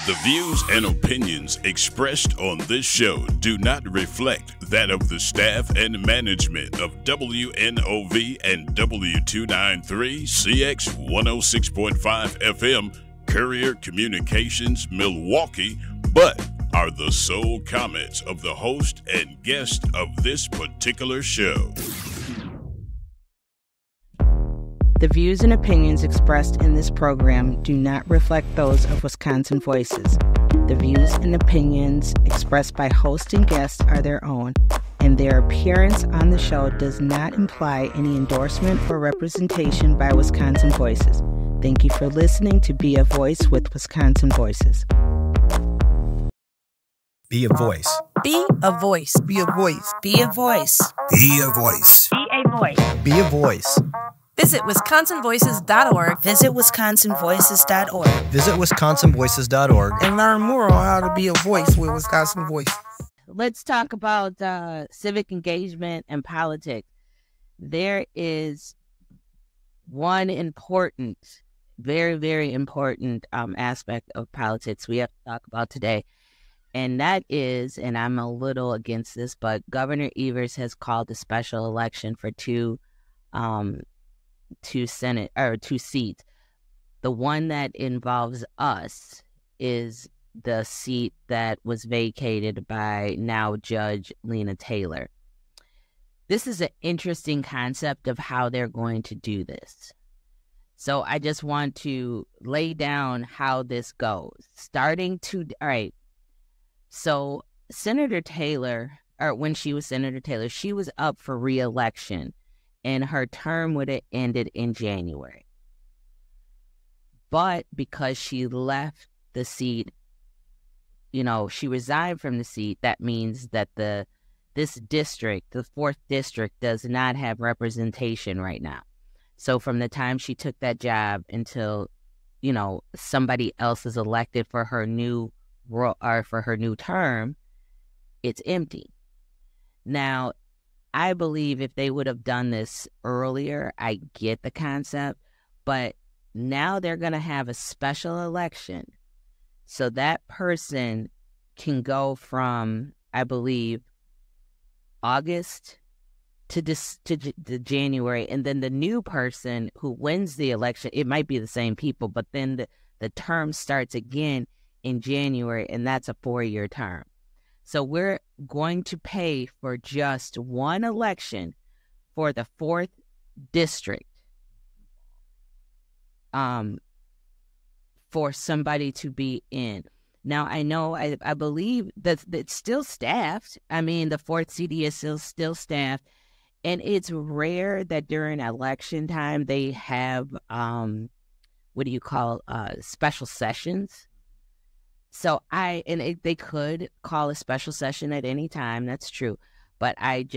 The views and opinions expressed on this show do not reflect that of the staff and management of WNOV and W293 CX 106.5 FM Courier Communications Milwaukee, but are the sole comments of the host and guest of this particular show. The views and opinions expressed in this program do not reflect those of Wisconsin Voices. The views and opinions expressed by host and guest are their own, and their appearance on the show does not imply any endorsement or representation by Wisconsin Voices. Thank you for listening to Be a Voice with Wisconsin Voices. Be a voice. Be a voice. Be a voice. Be a voice. Be a voice. Be a voice. Be a voice. Visit WisconsinVoices.org. Visit WisconsinVoices.org. Visit WisconsinVoices.org. And learn more on how to be a voice with Wisconsin Voice. Let's talk about civic engagement and politics. There is one important, very, very important aspect of politics we have to talk about today. And that is, and I'm a little against this, but Governor Evers has called a special election for two seats. The one that involves us is the seat that was vacated by now Judge Lena Taylor. This is an interesting concept of how they're going to do this. So I just want to lay down how this goes. All right. So Senator Taylor, or when she was Senator Taylor, she was up for re-election, and her term would have ended in January. But because she left the seat, she resigned from the seat, that means that this district, the 4th district, does not have representation right now. So from the time she took that job until, somebody else is elected for her new term, it's empty. Now, I believe if they would have done this earlier, I get the concept, but now they're going to have a special election. So that person can go from, I believe, August to January, and then the new person who wins the election, it might be the same people, but then the term starts again in January, and that's a 4-year term. So we're going to pay for just one election for the 4th district for somebody to be in. Now, I know, I believe that it's still staffed. I mean, the 4th CD is still staffed, and it's rare that during election time they have, special sessions. So they could call a special session at any time. That's true. But I'm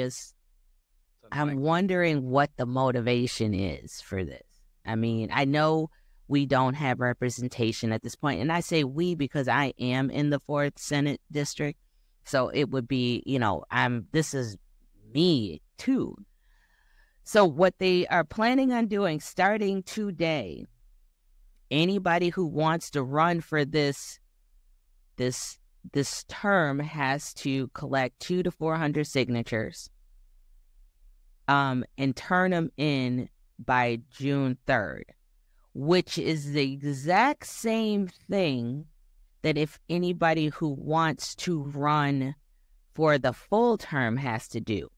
wondering what the motivation is for this. I mean, I know we don't have representation at this point. And I say we because I am in the 4th Senate district. So it would be, this is me too. So what they are planning on doing starting today, anybody who wants to run for this term has to collect 200 to 400 signatures and turn them in by June 3rd, which is the exact same thing that if anybody who wants to run for the full term has to do.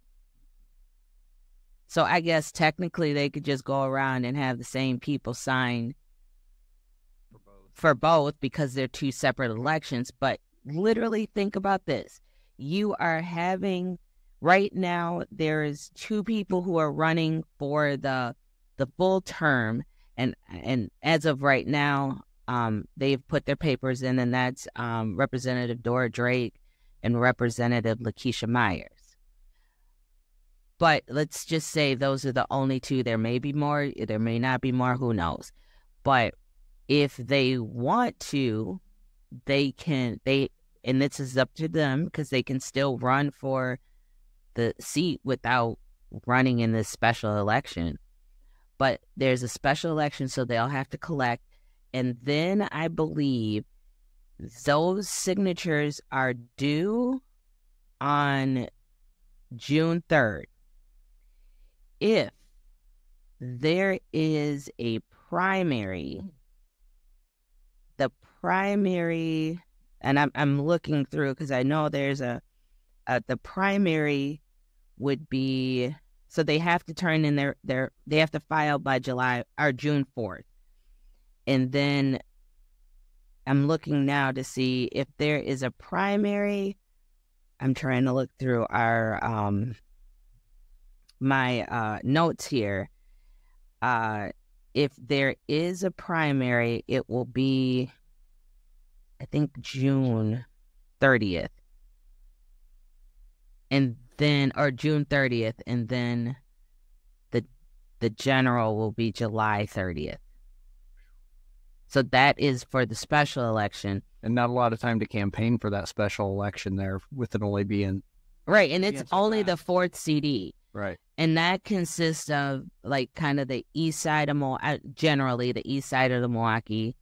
So I guess technically they could just go around and have the same people sign for both because they're 2 separate elections. But literally think about this. You are having, right now, there's 2 people who are running for the full term. And as of right now, they've put their papers in, and that's Representative Dora Drake and Representative Lakeisha Myers. But let's just say those are the only 2. There may be more, there may not be more, who knows. But if they want to, and this is up to them because they can still run for the seat without running in this special election. But there's a special election, so they'll have to collect. And then I believe those signatures are due on June 3rd. If there is a primary, the primary, and I'm looking through because I know there's the primary would be, so they have to turn in they have to file by July or June 4th. And then I'm looking now to see if there is a primary. I'm trying to look through our my notes here. If there is a primary, it will be, I think, June 30th. And then, or June 30th, and then the general will be July 30th. So that is for the special election. And not a lot of time to campaign for that special election there, with it only being... Right, and it's only the 4th CD. Right. And that consists of, like, kind of the east side of generally the east side of the Milwaukee,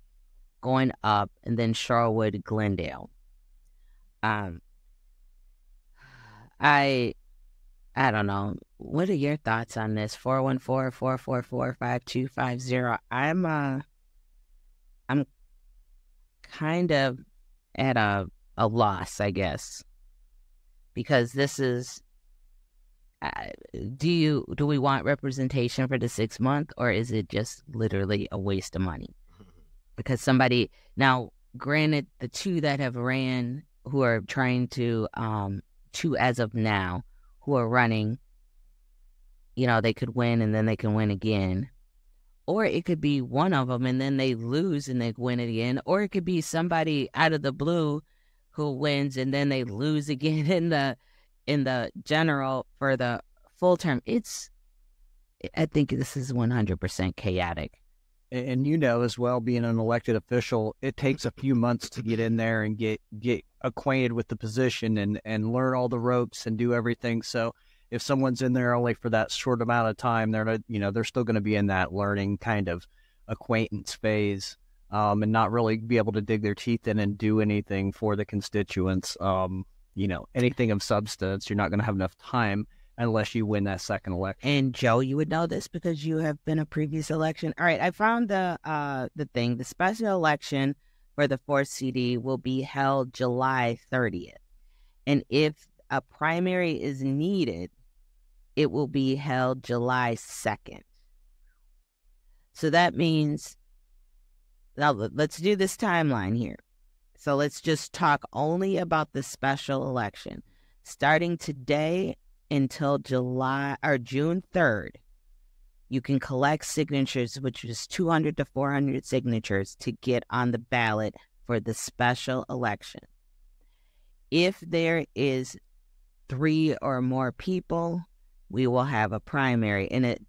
going up, and then Shorewood, Glendale. I don't know. What are your thoughts on this? 414-444-5250. I'm kind of at a loss, I guess, because this is. Do we want representation for the 6 month, or is it just literally a waste of money? Because somebody now, granted, the two that have ran, who are trying to two as of now, who are running, they could win and then they can win again. Or it could be one of them and then they lose and they win again. Or it could be somebody out of the blue who wins and then they lose again in the general for the full term. I think this is 100% chaotic. And as well, being an elected official, it takes a few months to get in there and get acquainted with the position and learn all the ropes and do everything. So if someone's in there only for that short amount of time, they're still going to be in that learning kind of acquaintance phase, and not really be able to dig their teeth in and do anything for the constituents. Anything of substance, you're not going to have enough time unless you win that second election. And Joe, you would know this because you have been a previous election. All right, I found the thing. The special election for the 4th CD will be held July 30th. And if a primary is needed, it will be held July 2nd. So that means, now let's do this timeline here. So let's just talk only about the special election. Starting today until June 3rd, you can collect signatures, which is 200 to 400 signatures, to get on the ballot for the special election. If there is 3 or more people, we will have a primary, and it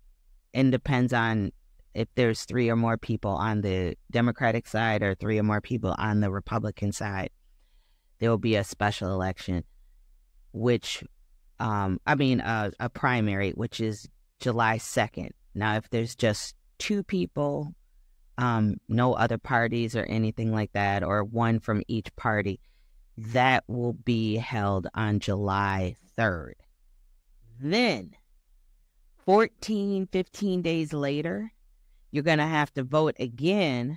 depends on if there's 3 or more people on the Democratic side or 3 or more people on the Republican side. There will be a special election, which a primary, which is July 2nd. Now, if there's just 2 people, no other parties or anything like that, or 1 from each party, that will be held on July 3rd. Then, 15 days later, you're going to have to vote again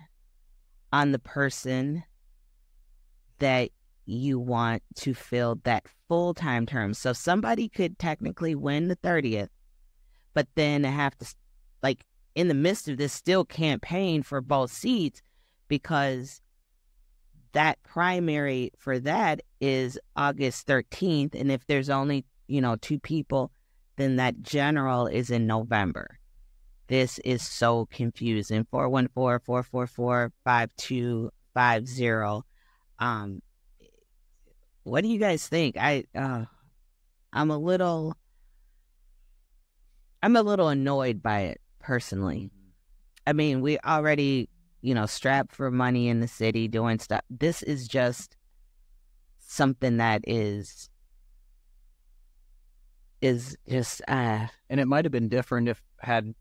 on the person that you want to fill that full-time term. So somebody could technically win the 30th, but then have to, in the midst of this, still campaign for both seats, because that primary for that is August 13th. And if there's only, 2 people, then that general is in November. This is so confusing. 414-444-5250. What do you guys think? I'm a little annoyed by it personally. I mean, we already, strapped for money in the city doing stuff. This is just something that is just and it might have been different if had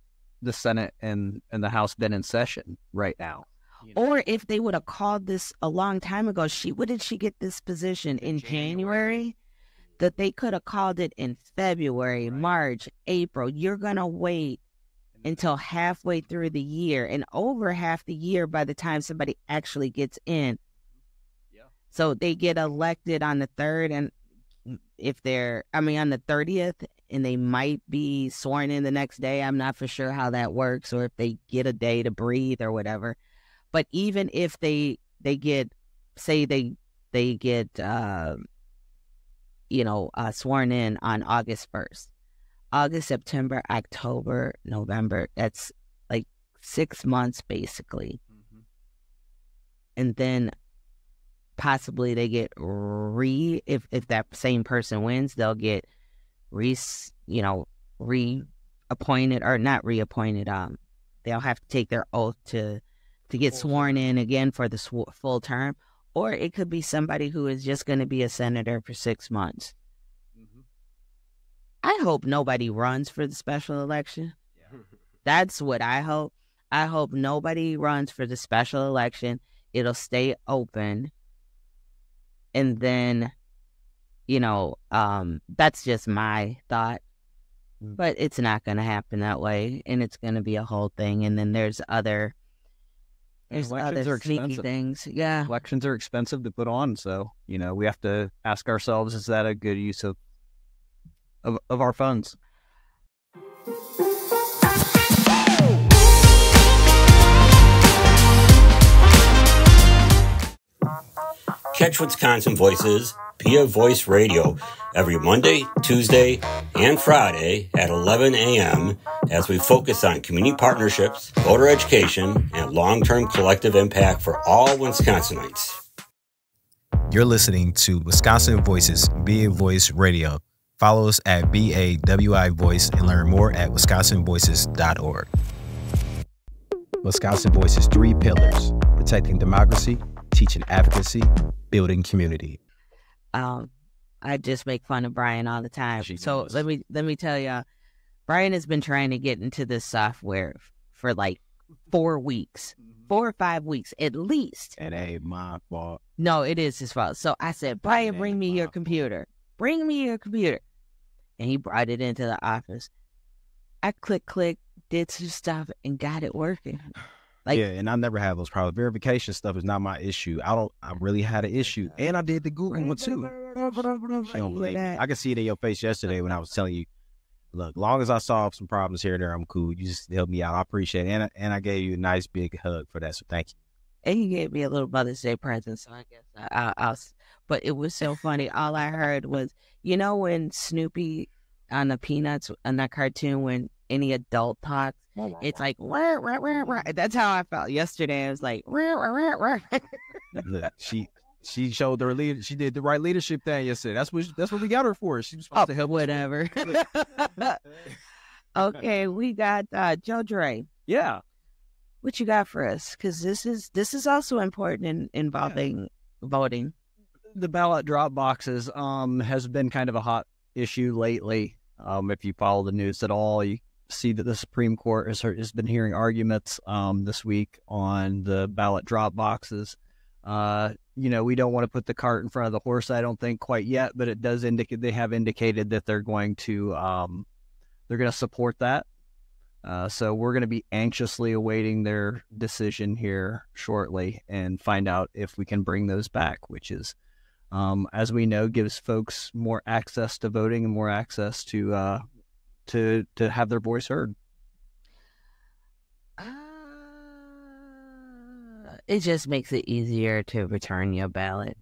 the Senate and the House been in session right now. Or if they would have called this a long time ago, when did she get this position? In January? That they could have called it in February, March, April. You're going to wait until halfway through the year and over half the year by the time somebody actually gets in. Yeah. So they get elected on the 3rd, and on the 30th, and they might be sworn in the next day. I'm not for sure how that works, or if they get a day to breathe or whatever. But even if they get, say they get, sworn in on August 1st, August, September, October, November, that's like 6 months basically. Mm-hmm. And then possibly they get if that same person wins, they'll get reappointed, or not reappointed. They'll have to take their oath to get sworn in again for the full term. Or it could be somebody who is just going to be a senator for 6 months. Mm-hmm. I hope nobody runs for the special election. Yeah. That's what I hope. I hope nobody runs for the special election. It'll stay open. And then, that's just my thought. But it's not going to happen that way. And it's going to be a whole thing. And then there's other sneaky things. Yeah. Elections are expensive to put on. So, we have to ask ourselves, is that a good use of our funds? Catch Wisconsin Voices via Voice Radio every Monday, Tuesday, and Friday at 11 a.m. as we focus on community partnerships, voter education, and long-term collective impact for all Wisconsinites. You're listening to Wisconsin Voices via Voice Radio. Follow us at BAWI Voice and learn more at wisconsinvoices.org. Wisconsin Voices 3 pillars: protecting democracy, teaching advocacy, building community. I just make fun of Brian all the time. So let me tell you, Brian has been trying to get into this software for like 4 weeks, 4 or 5 weeks at least. It ain't my fault. No, it is his fault. So I said, Brian, bring me your computer. Bring me your computer. And he brought it into the office. I click, did some stuff, and got it working. And I never have those problems. Verification stuff is not my issue. I really had an issue. And I did the Google one too. I could see it in your face yesterday when I was telling you, look, long as I solve some problems here and there, I'm cool. You just helped me out. I appreciate it. And I gave you a nice big hug for that. So thank you. And he gave me a little Mother's Day present. So I guess I'll but it was so funny. All I heard was, when Snoopy on the Peanuts, on that cartoon, when any adult talks, it's like, rah, rah, rah, rah. That's how I felt yesterday. I was like, rah, rah, rah, rah. Look, she showed her leader. She did the right leadership thing yesterday. That's what we got her for. She was supposed to help. Whatever. Okay, we got Joe Dre. Yeah. What you got for us? Because this is also important involving voting. The ballot drop boxes has been kind of a hot issue lately. If you follow the news at all, you see that the Supreme Court has been hearing arguments this week on the ballot drop boxes. We don't want to put the cart in front of the horse, I don't think, quite yet, but it does indicate they have indicated that they're going to support that. So we're going to be anxiously awaiting their decision here shortly and find out if we can bring those back, which is, as we know, gives folks more access to voting and more access to have their voice heard. It just makes it easier to return your ballot.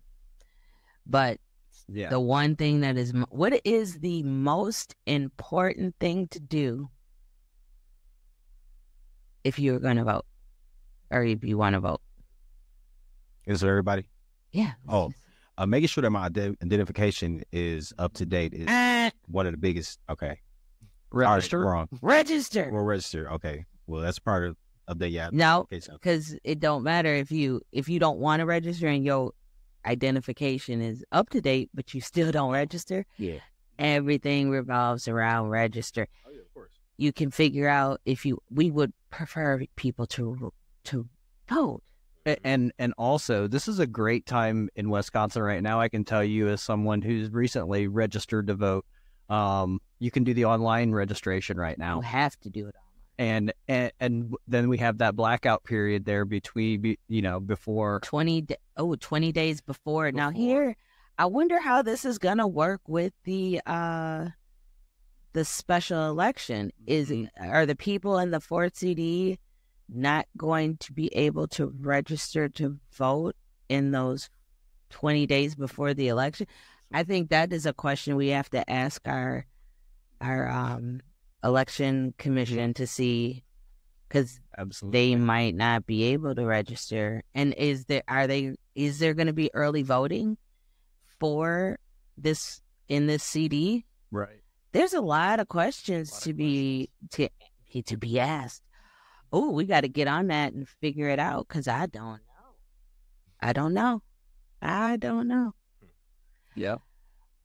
But the one thing what is the most important thing to do if you're going to vote or if you want to vote? Is there everybody? Yeah. Oh, making sure that my identification is up to date is one of the biggest. Okay. Register. Wrong. Register. Well, register. Okay. Well, that's part of the No, because it don't matter if you don't want to register and your identification is up to date, but you still don't register. Yeah. Everything revolves around register. Oh yeah, of course. You can figure out we would prefer people to vote. And also, this is a great time in Wisconsin right now. I can tell you, as someone who's recently registered to vote, you can do the online registration right You now, have to do it online. and then we have that blackout period there between, before 20 days before. Now here, I wonder how this is gonna work with the special election. Are the people in the fourth CD not going to be able to register to vote in those 20 days before the election? I think that is a question we have to ask our election commission to see, because they might not be able to register. And is there going to be early voting for this in this CD? right. There's a lot of questions to be asked. Oh, we got to get on that and figure it out, because I don't know. Yeah.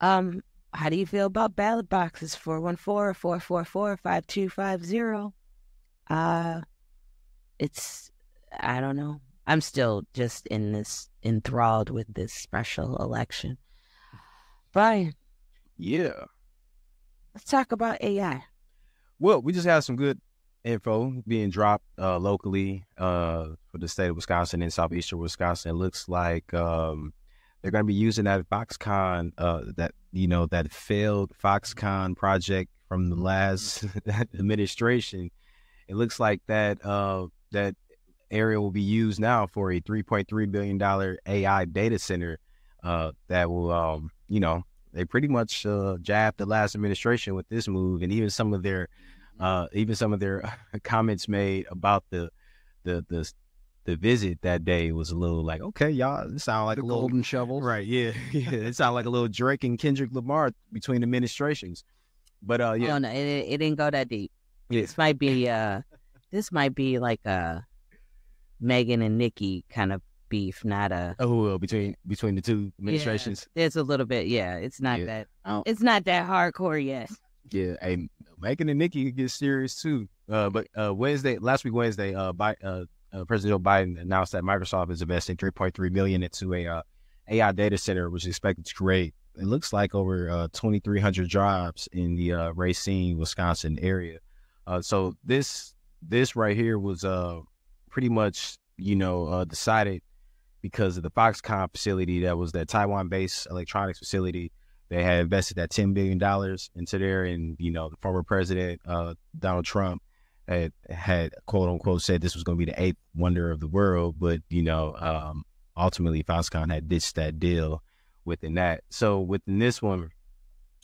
How do you feel about ballot boxes? 414-444-5250. I don't know. I'm still just enthralled with this special election. Brian, Yeah. let's talk about AI. Well, we just have some good info being dropped locally for the state of Wisconsin and southeastern Wisconsin. It looks like they're going to be using that Foxconn, that failed Foxconn project from the last administration. It looks like that area will be used now for a $3.3 billion AI data center that will, they pretty much jabbed the last administration with this move, and even some of their comments made about the visit that day was a little like, okay, y'all, it sound like The a little golden shovels. right? Yeah, yeah, it sounded like a little Drake and Kendrick Lamar between administrations. But yeah, Oh no, it didn't go that deep. yeah, This might be like a Megan and Nikki kind of beef, not a between the two administrations. Yeah, there's a little bit. Yeah, it's not Yeah. it's not that hardcore yet. Yeah, hey, Megan and Nikki could get serious too. But last week Wednesday, President Joe Biden announced that Microsoft is investing $3.3 billion into a AI data center, which is expected to create, it looks like, over 2,300 jobs in the Racine, Wisconsin area. So this right here was pretty much decided because of the Foxconn facility that was that Taiwan-based electronics facility. They had invested that $10 billion into there, and the former president Donald Trump had quote unquote said this was going to be the eighth wonder of the world, but ultimately Foxconn had ditched that deal within that. So within this one,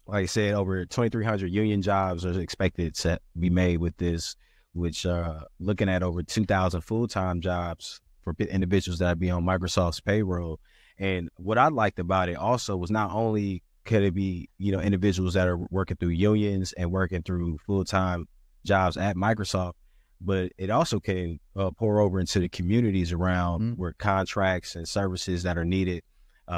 like I said, over 2,300 union jobs are expected to be made with this, which looking at over 2,000 full-time jobs for individuals that be on Microsoft's payroll. And what I liked about it also was not only could it be, individuals that are working through unions and working through full-time jobs at Microsoft, but it also can pour over into the communities around where contracts and services that are needed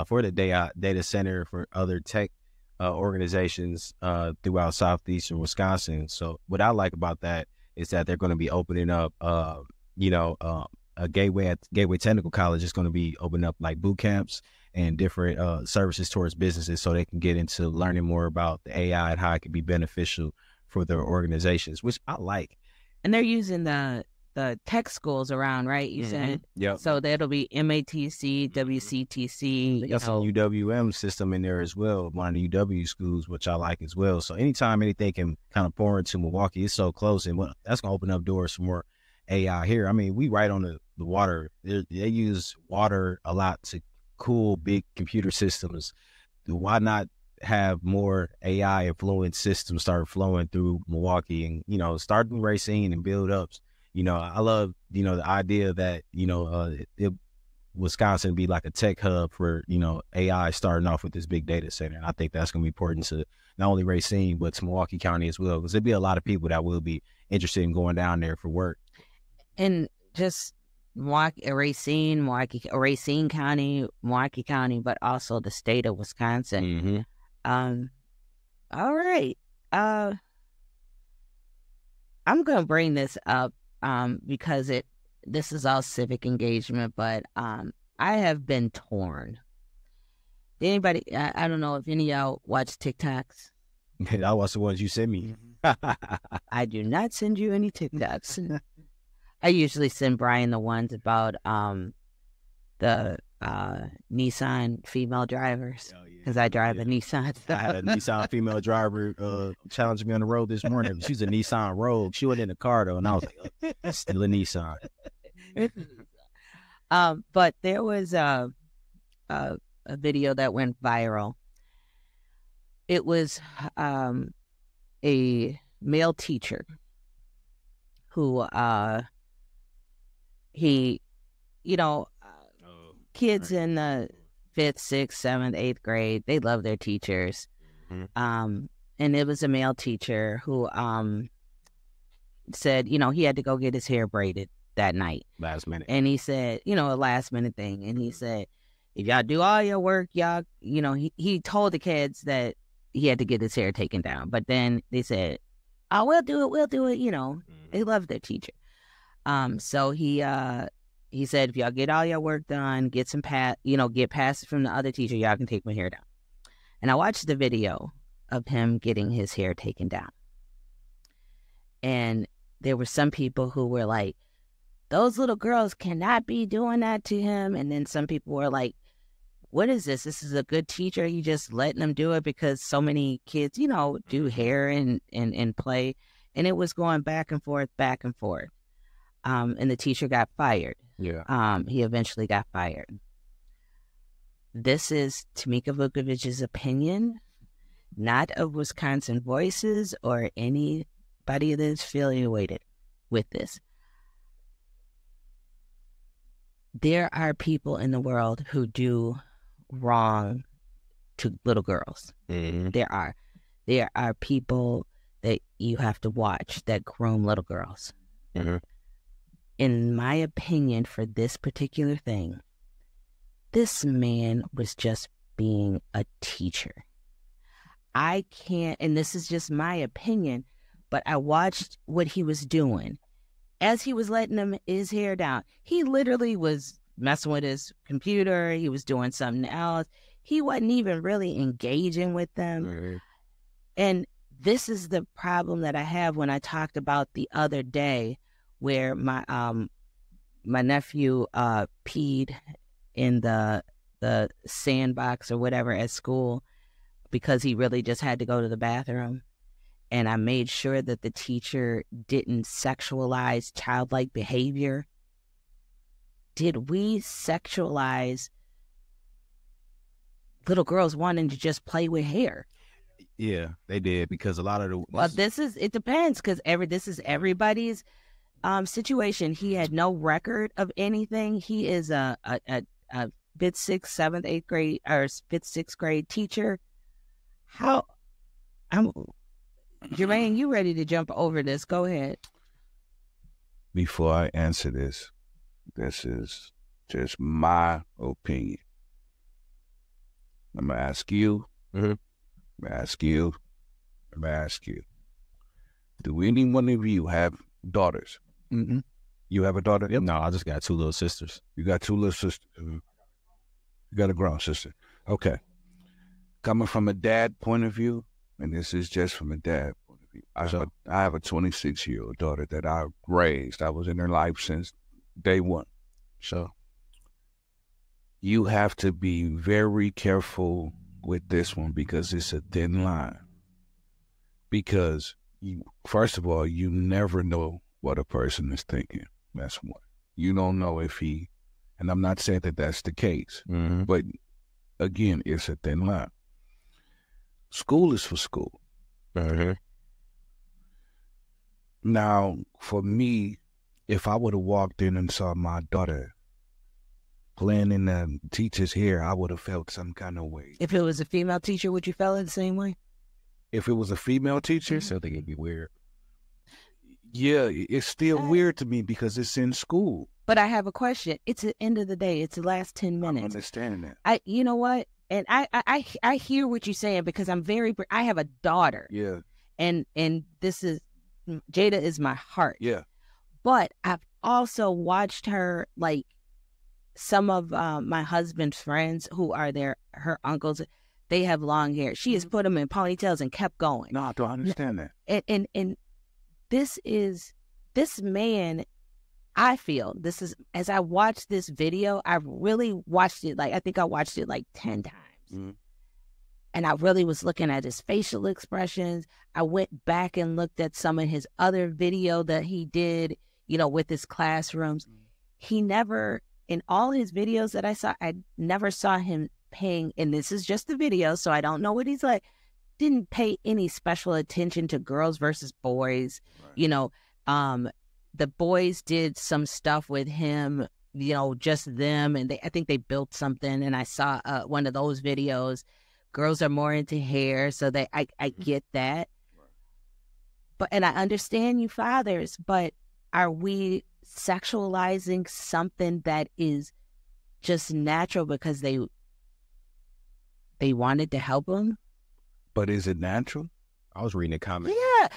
for the data center for other tech organizations throughout southeastern Wisconsin. So what I like about that is that they're going to be opening up, a Gateway Technical College is going to be opening up like boot camps and different services towards businesses, so they can get into learning more about the AI and how it can be beneficial for their organizations, which I like. And they're using the tech schools around, right? You said, Yep. So that'll be MATC, WCTC. They got some UWM system in there as well, one of the UW schools, which I like as well. So anytime anything can kind of pour into Milwaukee, it's so close, and that's going to open up doors for more AI here. I mean, we right on the water. They use water a lot to cool big computer systems. Why not have more AI influenced systems start flowing through Milwaukee and, starting Racine and build ups. I love, the idea that, Wisconsin be like a tech hub for, AI starting off with this big data center. And I think that's going to be important to not only Racine, but to Milwaukee County as well, because there'll be a lot of people that will be interested in going down there for work. And just Racine County, Milwaukee County, but also the state of Wisconsin. All right. I'm going to bring this up because this is all civic engagement, but I have been torn. Anybody, I don't know if any of y'all watch TikToks. I watch the ones you send me. I do not send you any TikToks. I usually send Brian the ones about the Nissan female drivers, because I drive a Nissan. I had a Nissan female driver challenge me on the road this morning. She's a Nissan Rogue. She went in the car though, and I was like, still a Nissan. But there was a video that went viral. It was a male teacher who kids in the 5th, 6th, 7th, 8th grade, they love their teachers. And it was a male teacher who said, he had to go get his hair braided that night. Last minute. And he said, a last minute thing. And he said, if y'all do all your work, y'all, he told the kids that he had to get his hair taken down. But then they said, oh, we'll do it. They love their teacher. So he said, if y'all get all your work done, get some get passes from the other teacher, y'all can take my hair down. And I watched the video of him getting his hair taken down. And there were some people who were like, those little girls cannot be doing that to him. And then some people were like, what is this? This is a good teacher. You just letting them do it because so many kids, do hair and play. And it was going back and forth. And the teacher got fired. Yeah. He eventually got fired. This is Tamika Vukovic's opinion, not of Wisconsin Voices or anybody that's affiliated with this. There are people in the world who do wrong to little girls. Mm-hmm. There are people that you have to watch that groom little girls. Mm-hmm. In my opinion, for this particular thing, this man was just being a teacher. I can't, and this is just my opinion, but I watched what he was doing. As he was letting him his hair down, he literally was messing with his computer. He was doing something else. He wasn't even really engaging with them. Mm-hmm. And this is the problem that I have when I talked about the other day where my nephew peed in the sandbox or whatever at school because he really just had to go to the bathroom. And I made sure that the teacher didn't sexualize childlike behavior. Did we sexualize little girls wanting to just play with hair? Yeah, they did, because a lot of the... Well, it depends, because this is everybody's situation. He had no record of anything. He is a 5th, 6th, 7th, 8th grade, or 5th, 6th grade teacher. Jermaine, you ready to jump over this? Go ahead. Before I answer this is just my opinion. I'm going to ask you. Mm-hmm. I'm going to ask you. Do any one of you have daughters? Mm-hmm. You have a daughter? Yep. No, I just got 2 little sisters. You got 2 little sisters. You got a grown sister. Okay. Coming from a dad point of view, and this is just from a dad point of view, I have a 26-year-old daughter that I raised. I was in her life since day one. So you have to be very careful with this one, because it's a thin line. Because first of all, you never know what a person is thinking. That's one. You don't know if and I'm not saying that that's the case, mm-hmm. but again, it's a thin line. School is for school. Mm-hmm. Now, for me, if I would have walked in and saw my daughter playing in the teacher's hair, I would have felt some kind of way. If it was a female teacher, would you feel it the same way? If it was a female teacher, So I think it'd be weird. Yeah, it's still weird to me because it's in school. But I have a question. It's the end of the day. It's the last 10 minutes. I'm understanding that. You know what? And I hear what you're saying, because I have a daughter. Yeah. And this is, Jada is my heart. Yeah. But I've also watched her, like, some of my husband's friends who are her uncles, they have long hair. She has put them in ponytails and kept going. No, I don't understand that. And this man, I feel, this is, as I watched this video, I really watched it, like, I think I watched it like 10 times. Mm-hmm. And I really was looking at his facial expressions. I went back and looked at some of his other video that he did, with his classrooms. He never, in all his videos that I saw, I never saw him paying, and this is just the video, so I don't know what he's like, didn't pay any special attention to girls versus boys. Right. The boys did some stuff with him, just them, and I think they built something, and I saw one of those videos. Girls are more into hair, so I get that. Right. But, and I understand you fathers, but are we sexualizing something that is just natural because they wanted to help them? But is it natural? I was reading the comments. Yeah.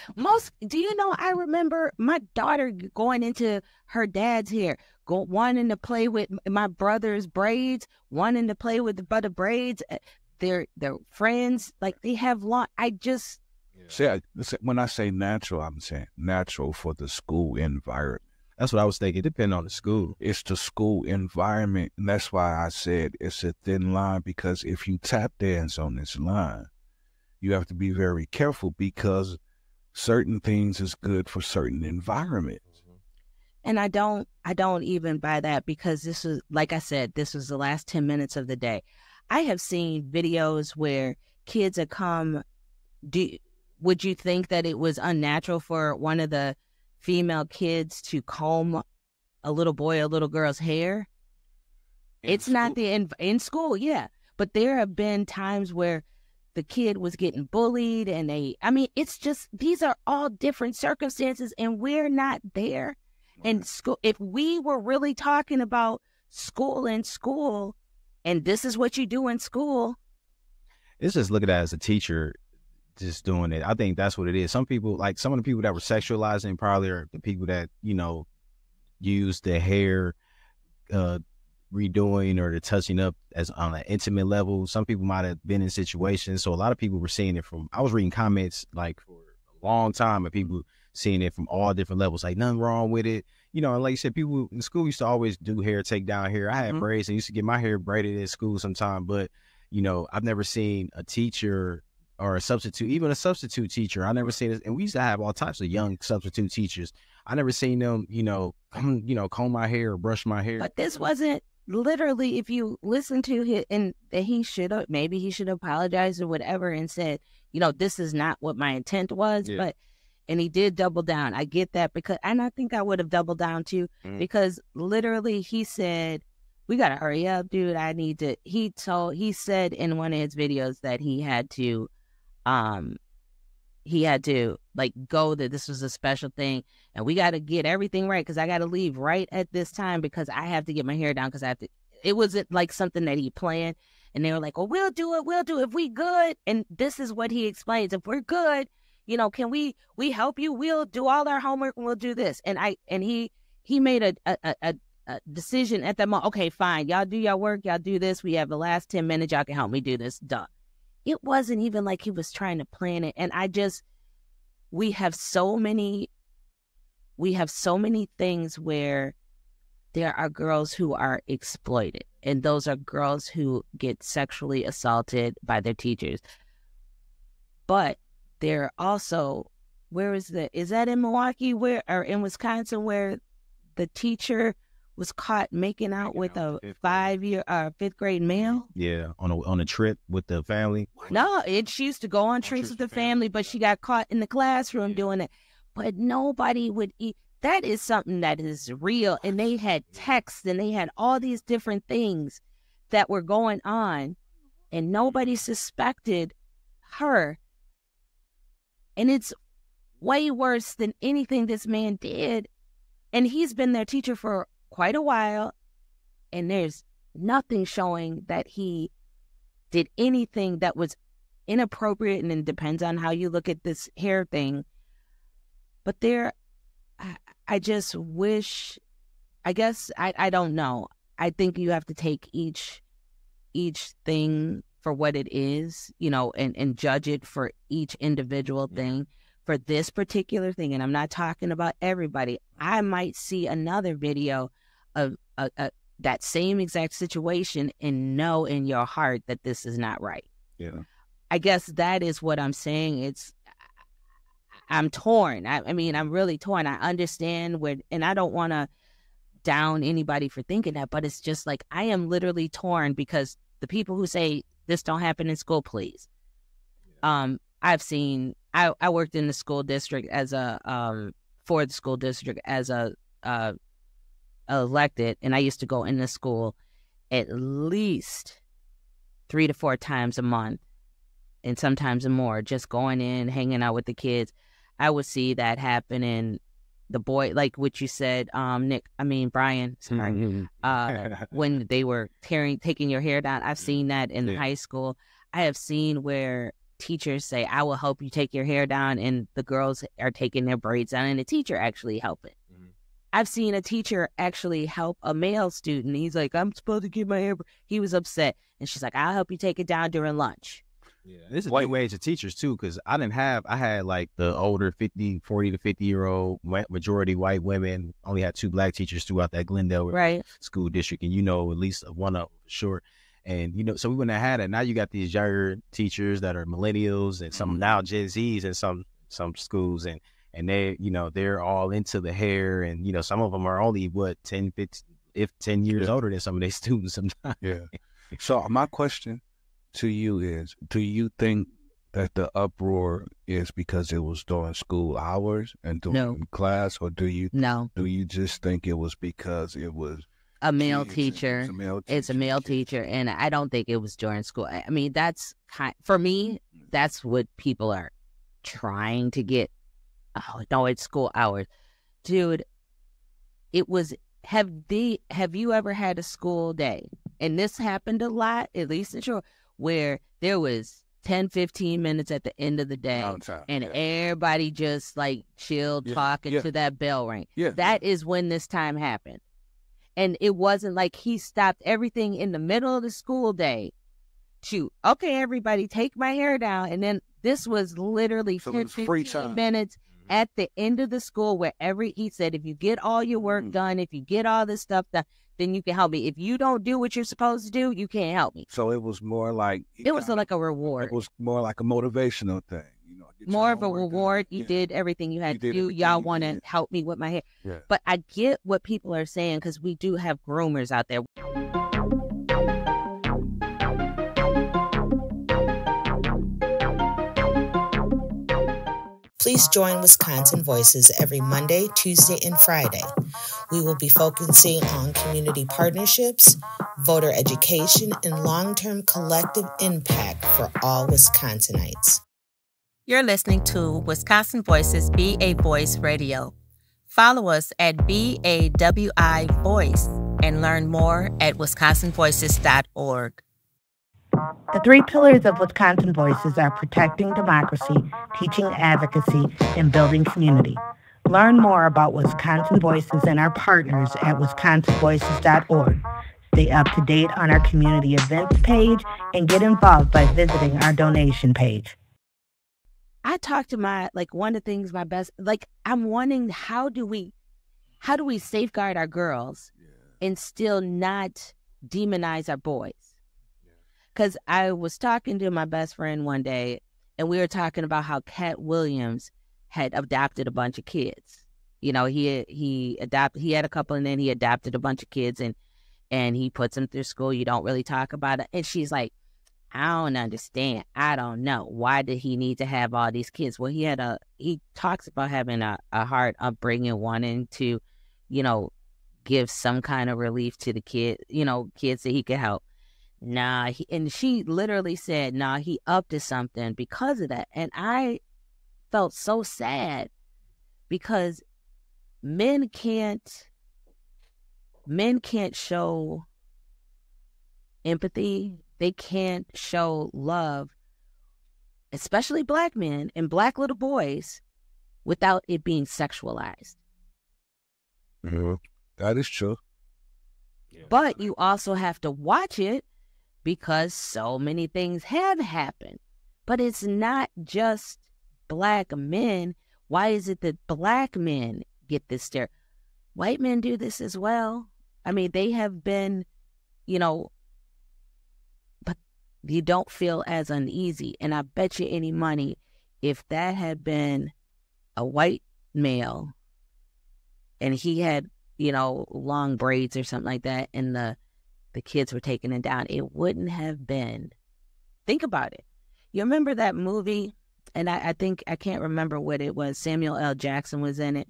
Do you know, I remember my daughter going into her dad's hair, wanting to play with my brother's braids, wanting to play with the brother braids. They're friends, like, they have long. When I say natural, I'm saying natural for the school environment. That's what I was thinking. Depending on the school. It's the school environment. And that's why I said it's a thin line, because if you tap dance on this line, you have to be very careful, because certain things is good for certain environments. And I don't even buy that, because this was, like I said, this was the last 10 minutes of the day. I have seen videos where kids have come. Would you think that it was unnatural for one of the female kids to comb a little boy or little girl's hair? It's not in school, yeah. But there have been times where the kid was getting bullied, and it's just, these are all different circumstances, and we're not there. And school, if we were really talking about school and school, and this is what you do in school. It's just looking at it as a teacher just doing it. I think that's what it is. Some people, like some of the people that were sexualizing, probably are the people that, use the hair redoing or the touching up as on an intimate level. Some people might have been in situations. So a lot of people were seeing it from, I was reading comments like for a long time, and people seeing it from all different levels, like nothing wrong with it. And like you said, people in school used to always do hair, take down hair. I had braids and used to get my hair braided at school sometime, but I've never seen a teacher or a substitute, even a substitute teacher. I never seen it. And we used to have all types of young substitute teachers. I never seen them, comb my hair or brush my hair. But this wasn't literally, if you listen to it, and he should have apologized or whatever and said, this is not what my intent was. Yeah. But, and he did double down. I get that, and I think I would have doubled down too, because literally he said, we got to hurry up, dude. He said in one of his videos that he had to like go, that this was a special thing, and we got to get everything right, because I got to leave right at this time, because I have to get my hair down, because it wasn't like something that he planned. And they were like, well, we'll do it if we good. And this is what he explains. If we're good, can we help you? We'll do all our homework and we'll do this. And he made a decision at that moment. Okay, fine. Y'all do your work. Y'all do this. We have the last 10 minutes. Y'all can help me do this. Done. It wasn't even like he was trying to plan it. And we have so many things where there are girls who are exploited, and those are girls who get sexually assaulted by their teachers. But there are also, is that in Milwaukee or in Wisconsin, where the teacher was caught making out with a 5th grade male? Yeah, on a trip with the family. No, she used to go on trips with the family, but she got caught in the classroom doing it. But nobody would eat. That is something that is real. And they had texts, and they had all these different things that were going on, and nobody suspected her. And it's way worse than anything this man did. And he's been their teacher for quite a while, and there's nothing showing that he did anything that was inappropriate, and it depends on how you look at this hair thing. But I just wish I guess I don't know. I think you have to take each thing for what it is, you know, and judge it for each individual thing. For this particular thing, and I'm not talking about everybody, I might see another video of that same exact situation and know in your heart that this is not right. Yeah. I guess that is what I'm saying. I'm torn. I mean, I'm really torn. I understand and I don't want to down anybody for thinking that, but it's just like I am literally torn because the people who say this don't happen in school, please. I've seen. I worked in the school district as for the school district as a elected, and I used to go into school at least 3 to 4 times a month, and sometimes more. Just going in, hanging out with the kids. I would see that happen in the boy, like what you said, Brian, sorry, when they were taking your hair down. I've seen that in high school. I have seen where teachers say, I will help you take your hair down, and the girls are taking their braids down, and the teacher actually help it. I've seen a teacher actually help a male student. He's like, I'm supposed to get my hair. He was upset, and she's like, I'll help you take it down during lunch. Yeah, this is a new age of teachers too, because I had like the older 40 to 50-year-old majority white women. Only had 2 black teachers throughout that Glendale school district, and at least one of them for sure. And so we wouldn't have had it. Now you got these younger teachers that are millennials and some now Gen Zs in some schools, and they they're all into the hair, and some of them are only 10 years older than some of their students sometimes. Yeah. So my question to you is, do you think that the uproar is because it was during school hours and during class, or do you just think it was because it was a male teacher? It's a male teacher, and I don't think it was during school. I mean, that's for me, that's what people are trying to get. Oh no, it's school hours, dude. It was. Have you ever had a school day? And this happened a lot, at least in short, where there was 10, 15 minutes at the end of the day, and everybody just like chilled, talking to that bell ring. That is when this time happened. And it wasn't like he stopped everything in the middle of the school day to, okay, everybody take my hair down. And then this was literally 10, 15 minutes at the end of the school where he said, if you get all your work done, if you get all this stuff done, then you can help me. If you don't do what you're supposed to do, you can't help me. So it was more like... It was like a reward. It was more like a motivational thing. More of a reward. You did everything you had to do. Y'all want to help me with my hair. Yeah. But I get what people are saying, because we do have groomers out there. Please join Wisconsin Voices every Monday, Tuesday, and Friday. We will be focusing on community partnerships, voter education, and long-term collective impact for all Wisconsinites. You're listening to Wisconsin Voices Be a Voice Radio. Follow us at BAWI Voice and learn more at wisconsinvoices.org. The 3 pillars of Wisconsin Voices are protecting democracy, teaching advocacy, and building community. Learn more about Wisconsin Voices and our partners at wisconsinvoices.org. Stay up to date on our community events page and get involved by visiting our donation page. I talked to one of the things I'm wondering, how do we safeguard our girls and still not demonize our boys? Because I was talking to my best friend one day, and we were talking about how Cat Williams had adopted a bunch of kids. He had a couple, and then he adopted a bunch of kids, and he puts them through school. You don't really talk about it. And she's like, I don't understand. I don't know. Why did he need to have all these kids? Well, he talks about having a hard upbringing, wanting to, give some kind of relief to the kids that he could help. And she literally said, he up to something because of that. And I felt so sad, because men can't show empathy. They can't show love, especially black men and black little boys, without it being sexualized. Mm-hmm. That is true. But you also have to watch it because so many things have happened. But it's not just black men. Why is it that black men get this stare? White men do this as well. I mean, they have been, but you don't feel as uneasy. And I bet you any money, if that had been a white male and he had, long braids or something like that, and the kids were taking it down, it wouldn't have been. Think about it. You remember that movie? And I think, I can't remember what it was. Samuel L. Jackson was in it,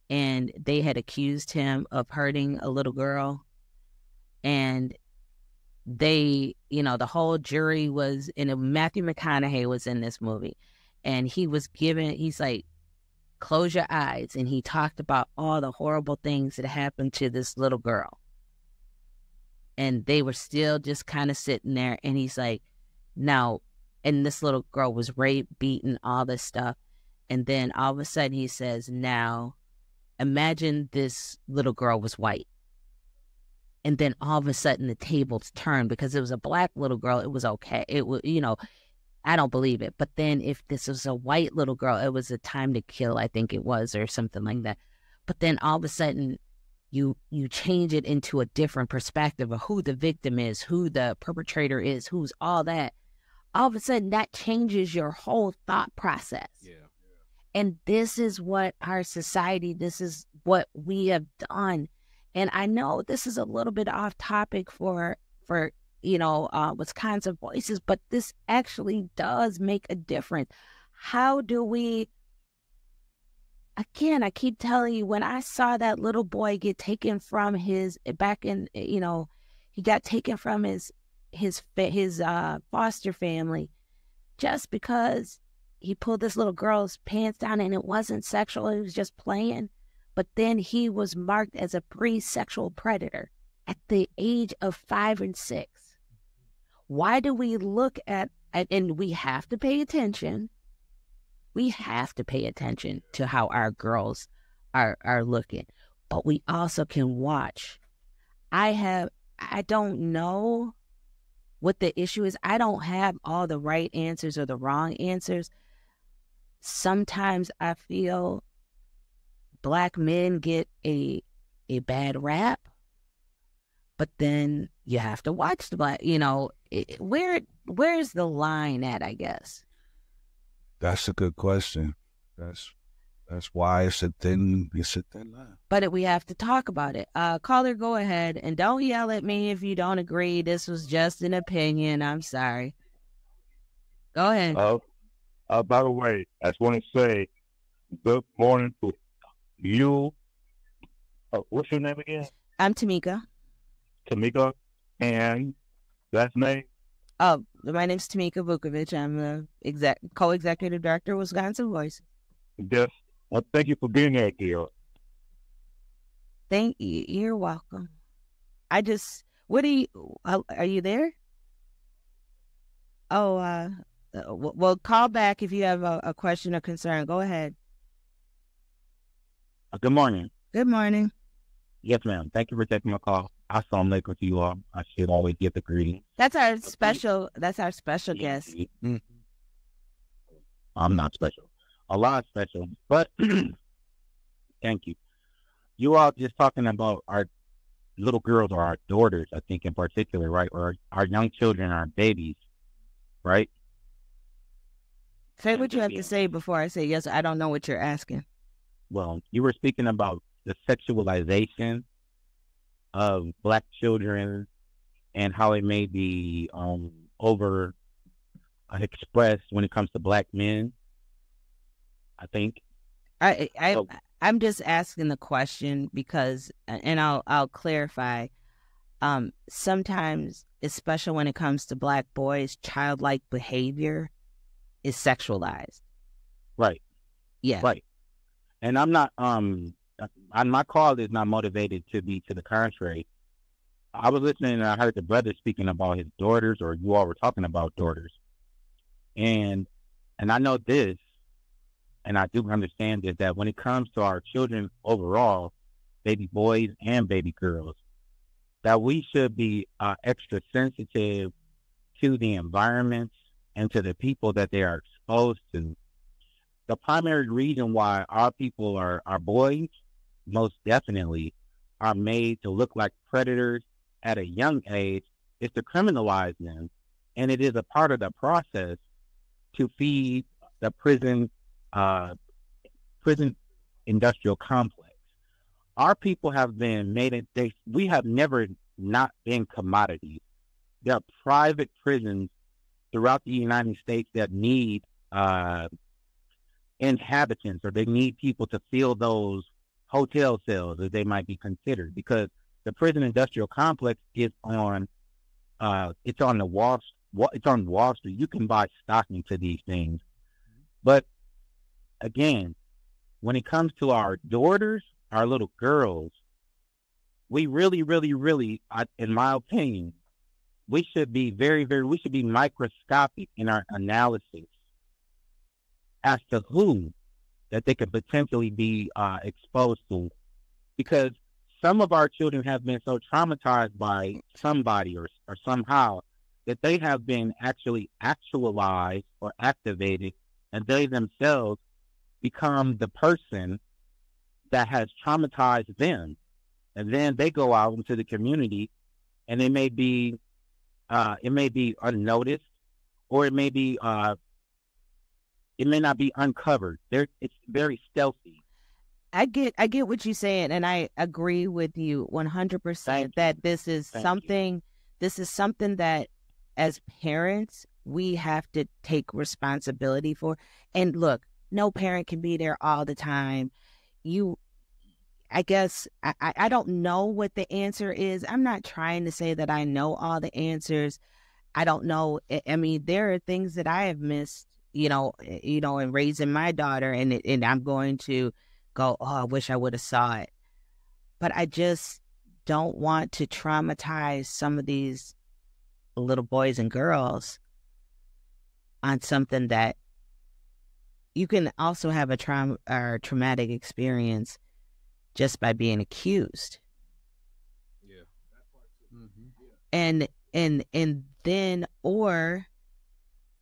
and they had accused him of hurting a little girl. And they, the whole jury was, and Matthew McConaughey was in this movie. And he's like, close your eyes. And he talked about all the horrible things that happened to this little girl. And they were still just kind of sitting there. And he's like, now, and this little girl was raped, beaten, all this stuff. And then all of a sudden he says, now, imagine this little girl was white. And then all of a sudden the tables turned because it was a black little girl. It was okay. It was, I don't believe it. But then if this was a white little girl, it was a time to kill, I think it was, or something like that. But then all of a sudden you change it into a different perspective of who the victim is, who the perpetrator is, who's all that. All of a sudden that changes your whole thought process. Yeah. And this is what our society, this is what we have done. And I know this is a little bit off topic for Wisconsin Voices, but this actually does make a difference. How do we, again, I keep telling you, when I saw that little boy get taken from he got taken from his foster family just because he pulled this little girl's pants down, and it wasn't sexual, it was just playing. But then he was marked as a pre-sexual predator at the age of 5 and 6. Why do we look at, and we have to pay attention. We have to pay attention to how our girls are looking. But we also can watch. I don't know what the issue is. I don't have all the right answers or the wrong answers. Sometimes I feel black men get a bad rap, but then you have to watch the black, where's the line at, I guess? That's a good question. That's why it's a thin line. But we have to talk about it. Caller, go ahead, and don't yell at me if you don't agree. This was just an opinion. I'm sorry. Go ahead. By the way, I just want to say good morning to you. What's your name again? I'm Tamika. Tamika, and last name? Oh, my name's Tamika Vukovic. I'm the co-executive director of Wisconsin Voice. Yes. Thank you for being here, dear. Thank you. You're welcome. Are you there? Oh, well, call back if you have a question or concern. Go ahead. Good morning. Good morning. Yes, ma'am. Thank you for taking my call. Assalamu alaikum to you all. I should always get the greeting. That's our special guest. Mm-hmm. I'm not special. A lot special, but thank you. You all just talking about our little girls or our daughters, I think in particular, right? Or our young children, our babies, right? Say what you have to say before I say yes. I don't know what you're asking. Well, you were speaking about the sexualization of black children and how it may be over expressed when it comes to black men, I think. I'm just asking the question because, and I'll clarify. Sometimes, especially when it comes to black boys, childlike behavior is sexualized. Right. Yeah. Right. And I'm not, my call is not motivated to be to the contrary. I was listening and I heard the brother speaking about his daughters, or you all were talking about daughters. And I know this, and I do understand this, that when it comes to our children overall, baby boys and baby girls, that we should be extra sensitive to the environments and to the people that they are exposed to. The primary reason why our people are boys, most definitely, are made to look like predators at a young age is to criminalize them. And it is a part of the process to feed the prison industrial complex. Our people have been we have never not been commodities. There are private prisons throughout the United States that need inhabitants, or they need people to fill those hotel cells, as they might be considered, because the prison industrial complex is on it's on Wall Street. You can buy stock into these things. But again, when it comes to our daughters, our little girls, we really, really, really, in my opinion, we should be we should be microscopic in our analysis as to who that they could potentially be exposed to, because some of our children have been so traumatized by somebody or somehow that they have been actually actualized or activated, and they themselves become the person that has traumatized them. And then they go out into the community, and it may be unnoticed, or it may not be uncovered. It's very stealthy. I get what you're saying, and I agree with you 100% that this is something that as parents we have to take responsibility for. And look, no parent can be there all the time. I guess I don't know what the answer is. I'm not trying to say that I know all the answers. I don't know. I mean, there are things that I have missed, in raising my daughter, and I'm going to go, oh, I wish I would have saw it. But I just don't want to traumatize some of these little boys and girls on something that you can also have a traumatic experience just by being accused. Yeah. And then, or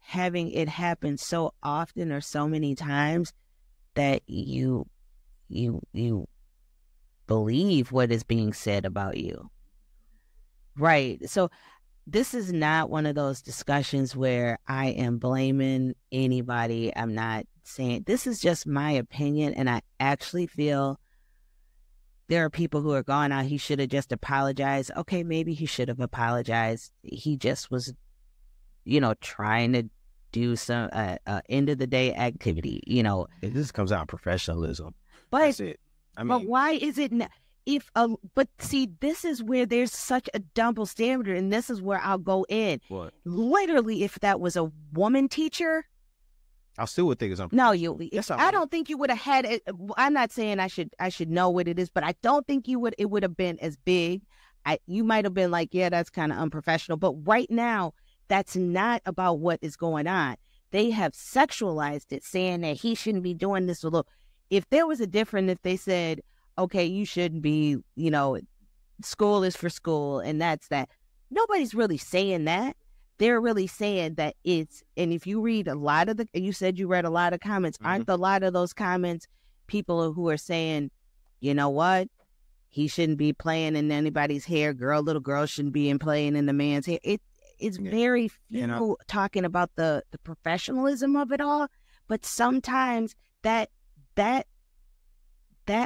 having it happen so often or so many times that you believe what is being said about you. Right. So this is not one of those discussions where I am blaming anybody. I'm not saying, this is just my opinion, and I actually feel there are people who are going out, he should have just apologized. Okay, maybe he should have apologized. He just was, trying to do some end of the day activity, It just comes out of professionalism. But that's it. But why is it not? But see, this is where there's such a double standard, and this is where I'll go in. What? Literally, if that was a woman teacher, I still would think it's unprofessional. No, I don't think you would have had it. I'm not saying I should know what it is, but I don't think it would have been as big. You might have been like, yeah, that's kind of unprofessional. But right now, that's not about what is going on. They have sexualized it, saying that he shouldn't be doing this. If there was a difference, if they said, okay, you shouldn't be, school is for school, and that's that. Nobody's really saying that. They're really saying that and if you read you said you read a lot of comments, aren't a lot of those comments people who are saying, you know what, he shouldn't be playing in anybody's hair, little girl shouldn't be playing in the man's hair. It's very few talking about the professionalism of it all, but sometimes that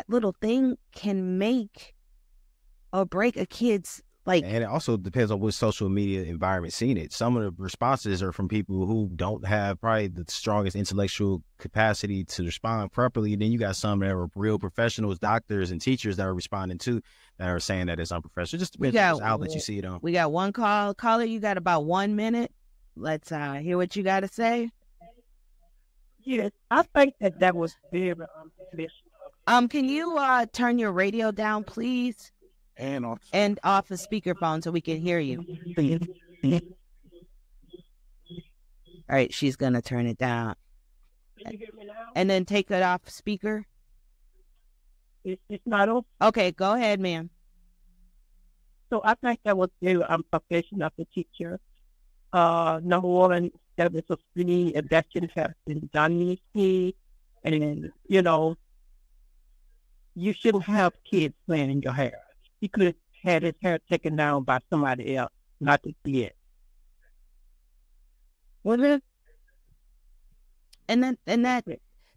little thing can make or break a kid's and it also depends on what social media environment seeing it. Some of the responses are from people who don't have probably the strongest intellectual capacity to respond properly. And then you got some that are real professionals, doctors and teachers that are responding to that are saying that it's unprofessional. It just depends on which outlet you see it on. We got one caller. You got about 1 minute. Let's hear what you got to say. Yes, I think that was very unprofessional. Can you turn your radio down, please? And off a speakerphone so we can hear you. All right, she's gonna turn it down. Can you hear me now? And then take it off speaker. It's not over. Okay, go ahead, ma'am. So I think that was the profession of the teacher. Number one, that was a free, and that should have been done in school. And, you know, you shouldn't have kids playing in your hair. He could have had his hair taken down by somebody else, not the kid. Well, and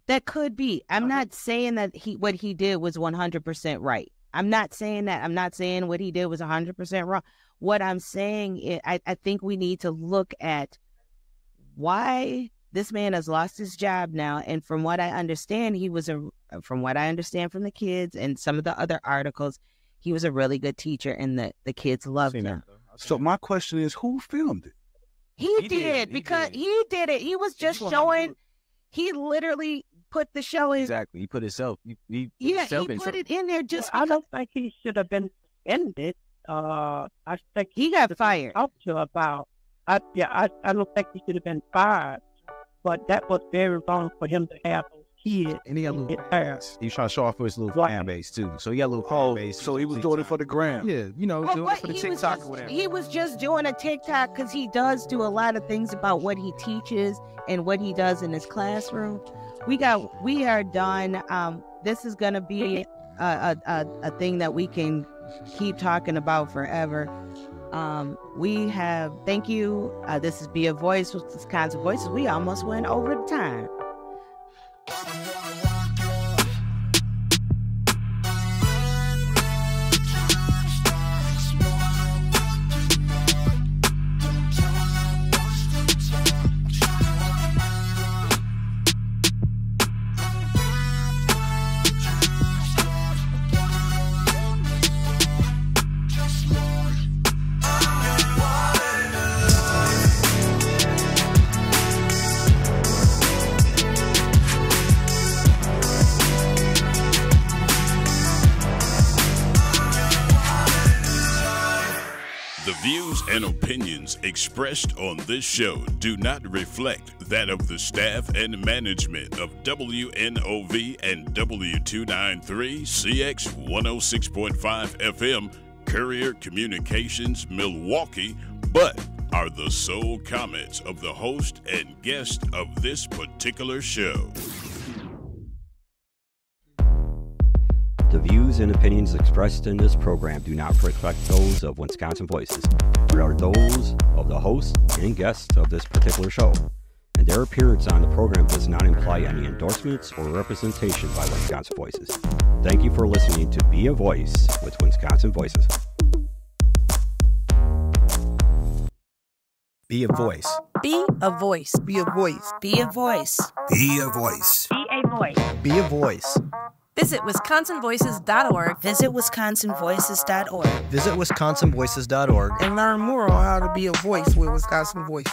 that could be. I'm not saying that what he did was 100% right. I'm not saying that. I'm not saying what he did was 100% wrong. What I'm saying is, I think we need to look at why this man has lost his job now. And from what I understand, from what I understand from the kids and some of the other articles, he was a really good teacher, and the kids loved him. So my question is, who filmed it? He did it. He was just showing. He literally put the show in. Exactly. He put himself. He put it in there just. I don't think he should have been ended. I think he got fired. Talked to about. I don't think he should have been fired, but that was very wrong for him to have those kids. And he got a little fans. He was trying to show off for his little fan base too. So he got a little fan base. So he was doing it for the gram. Yeah, you know, doing it for the TikTok or whatever. He was just doing a TikTok because he does do a lot of things about what he teaches and what he does in his classroom. We are done. This is gonna be a thing that we can keep talking about forever. Thank you. This is Be a Voice with Wisconsin Voices. We almost went over the time. And opinions expressed on this show do not reflect that of the staff and management of WNOV and W293 CX 106.5 FM Courier Communications Milwaukee, but are the sole comments of the host and guest of this particular show. The views and opinions expressed in this program do not reflect those of Wisconsin Voices, but are those of the host and guests of this particular show, and their appearance on the program does not imply any endorsements or representation by Wisconsin Voices. Thank you for listening to Be a Voice with Wisconsin Voices. Be a voice. Be a voice. Be a voice. Be a voice. Be a voice. Be a voice. Be a voice. Visit WisconsinVoices.org. Visit WisconsinVoices.org. Visit WisconsinVoices.org and learn more on how to be a voice with Wisconsin Voice.